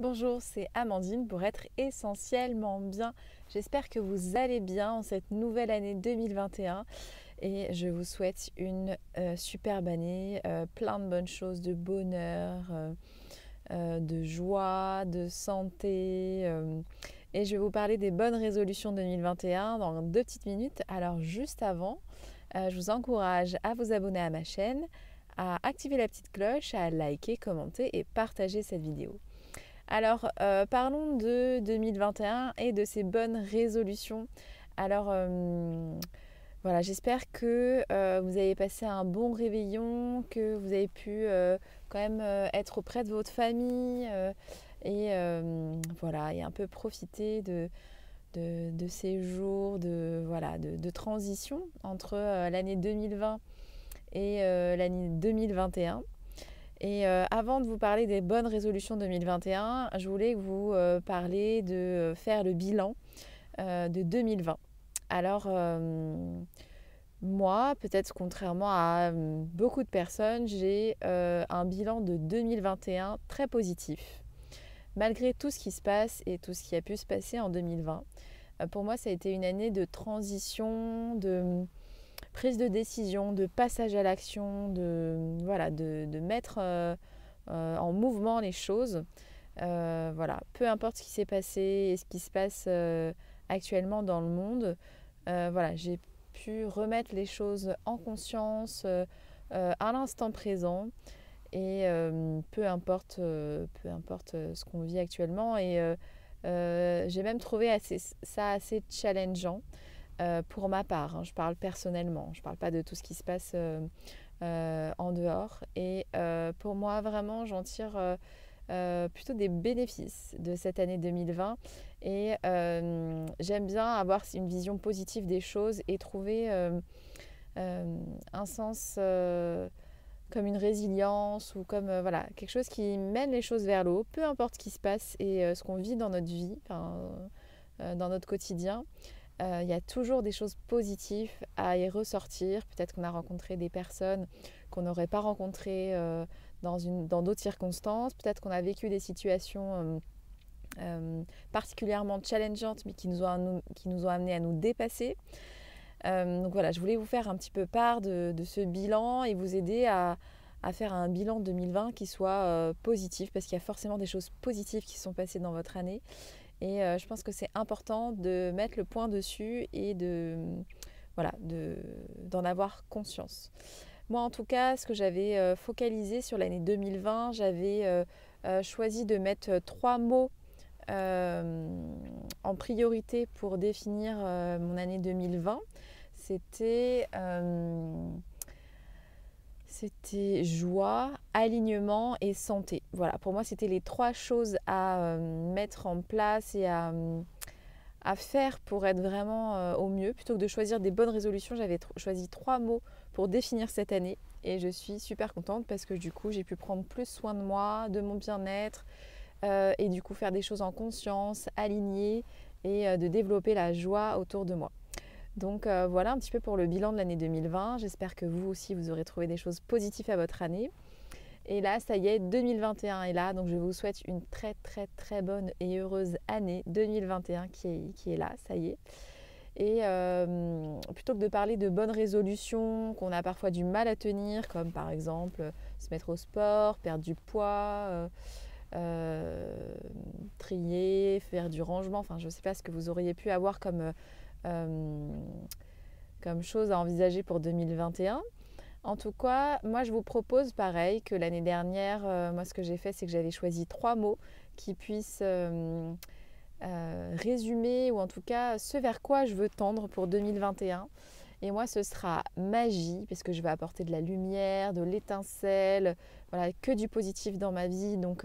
Bonjour, c'est Amandine pour être essentiellement bien. J'espère que vous allez bien en cette nouvelle année 2021 et je vous souhaite une superbe année, plein de bonnes choses, de bonheur, de joie, de santé. Et je vais vous parler des bonnes résolutions 2021 dans 2 petites minutes. Alors juste avant, je vous encourage à vous abonner à ma chaîne, à activer la petite cloche, à liker, commenter et partager cette vidéo. Alors, parlons de 2021 et de ces bonnes résolutions. Alors, voilà, j'espère que vous avez passé un bon réveillon, que vous avez pu quand même être auprès de votre famille et voilà, et un peu profiter de ces jours de transition entre l'année 2020 et l'année 2021. Et avant de vous parler des bonnes résolutions 2021, je voulais que vous parler de faire le bilan de 2020. Alors, moi, peut-être contrairement à beaucoup de personnes, j'ai un bilan de 2021 très positif. Malgré tout ce qui se passe et tout ce qui a pu se passer en 2020, pour moi, ça a été une année de transition, de prise de décision, de passage à l'action, de mettre en mouvement les choses. Voilà, peu importe ce qui s'est passé et ce qui se passe actuellement dans le monde, voilà, j'ai pu remettre les choses en conscience à l'instant présent et peu importe ce qu'on vit actuellement. Et j'ai même trouvé ça assez challengeant pour ma part, hein, je parle personnellement, je ne parle pas de tout ce qui se passe en dehors. Et pour moi, vraiment, j'en tire plutôt des bénéfices de cette année 2020. Et j'aime bien avoir une vision positive des choses et trouver un sens comme une résilience ou comme voilà, quelque chose qui mène les choses vers le haut, peu importe ce qui se passe et ce qu'on vit dans notre vie, dans notre quotidien. Il y a toujours des choses positives à y ressortir. Peut-être qu'on a rencontré des personnes qu'on n'aurait pas rencontrées dans d'autres circonstances. Peut-être qu'on a vécu des situations particulièrement challengeantes, mais qui nous ont amenés à nous dépasser. Donc voilà, je voulais vous faire un petit peu part de ce bilan et vous aider à faire un bilan 2020 qui soit positif, parce qu'il y a forcément des choses positives qui sont passées dans votre année. Et je pense que c'est important de mettre le point dessus et d'en avoir conscience. Moi, en tout cas, ce que j'avais focalisé sur l'année 2020, j'avais choisi de mettre 3 mots en priorité pour définir mon année 2020. C'était joie, alignement et santé. Voilà, pour moi, c'était les 3 choses à mettre en place et à faire pour être vraiment au mieux. Plutôt que de choisir des bonnes résolutions, j'avais choisi 3 mots pour définir cette année. Et je suis super contente parce que du coup, j'ai pu prendre plus soin de moi, de mon bien-être et du coup faire des choses en conscience, alignées et de développer la joie autour de moi. Donc voilà un petit peu pour le bilan de l'année 2020. J'espère que vous aussi, vous aurez trouvé des choses positives à votre année. Et là, ça y est, 2021 est là. Donc je vous souhaite une très très très bonne et heureuse année 2021 qui est là, ça y est. Et plutôt que de parler de bonnes résolutions qu'on a parfois du mal à tenir, comme par exemple se mettre au sport, perdre du poids, trier, faire du rangement, enfin je ne sais pas ce que vous auriez pu avoir comme chose à envisager pour 2021. En tout cas, moi je vous propose pareil que l'année dernière, moi ce que j'ai fait, c'est que j'avais choisi 3 mots qui puissent résumer ou en tout cas ce vers quoi je veux tendre pour 2021. Et moi ce sera magie, parce que je vais apporter de la lumière, de l'étincelle, voilà, que du positif dans ma vie. Donc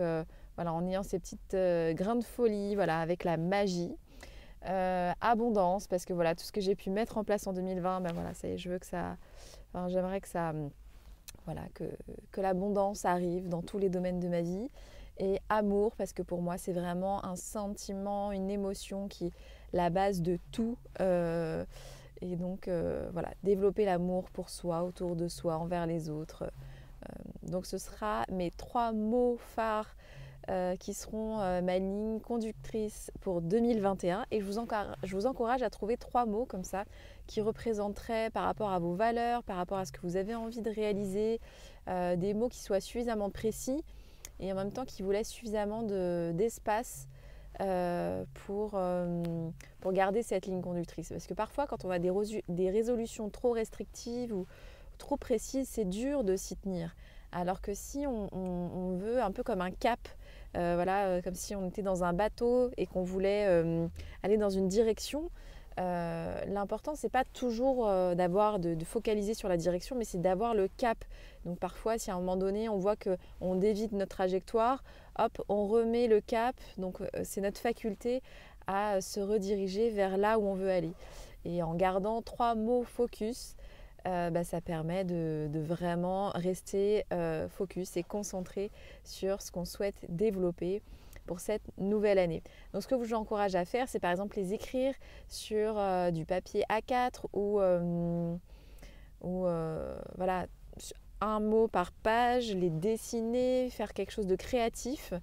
voilà, en ayant ces petites grains de folie, voilà, avec la magie. Abondance, parce que voilà, tout ce que j'ai pu mettre en place en 2020, ben voilà, ça y est, je veux que ça, enfin, j'aimerais que ça, voilà, que l'abondance arrive dans tous les domaines de ma vie. Et amour, parce que pour moi c'est vraiment un sentiment, une émotion qui est la base de tout. Et donc voilà, développer l'amour pour soi, autour de soi, envers les autres. Donc ce sera mes 3 mots phares qui seront ma ligne conductrice pour 2021. Et je vous encourage à trouver 3 mots comme ça qui représenteraient par rapport à vos valeurs, par rapport à ce que vous avez envie de réaliser, des mots qui soient suffisamment précis et en même temps qui vous laissent suffisamment d'espace pour garder cette ligne conductrice. Parce que parfois, quand on a des résolutions trop restrictives ou trop précises, c'est dur de s'y tenir. Alors que si on veut un peu comme un cap, comme si on était dans un bateau et qu'on voulait aller dans une direction, l'important c'est pas toujours de focaliser sur la direction, mais c'est d'avoir le cap. Donc parfois, si à un moment donné on voit qu'on dévie de notre trajectoire, hop, on remet le cap. Donc c'est notre faculté à se rediriger vers là où on veut aller. Et en gardant 3 mots focus, ça permet de vraiment rester focus et concentré sur ce qu'on souhaite développer pour cette nouvelle année. Donc ce que je vous encourage à faire, c'est par exemple les écrire sur du papier A4 ou voilà, un mot par page, les dessiner, faire quelque chose de créatif.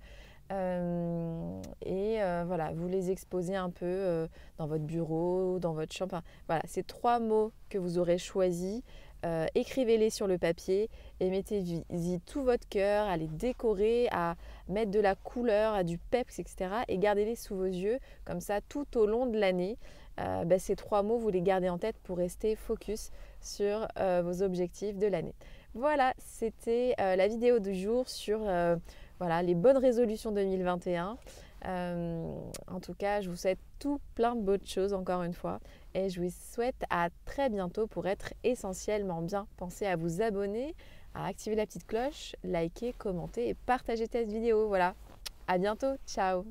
Voilà, vous les exposez un peu dans votre bureau, dans votre chambre. Enfin, voilà, ces 3 mots que vous aurez choisis, écrivez-les sur le papier et mettez-y tout votre cœur à les décorer, à mettre de la couleur, à du peps, etc. Et gardez-les sous vos yeux, comme ça tout au long de l'année. Ces 3 mots, vous les gardez en tête pour rester focus sur vos objectifs de l'année. Voilà, c'était la vidéo du jour sur les bonnes résolutions 2021. En tout cas, je vous souhaite tout plein de bonnes choses encore une fois. Et je vous souhaite à très bientôt pour être essentiellement bien. Pensez à vous abonner, à activer la petite cloche, liker, commenter et partager cette vidéo. Voilà, à bientôt, ciao!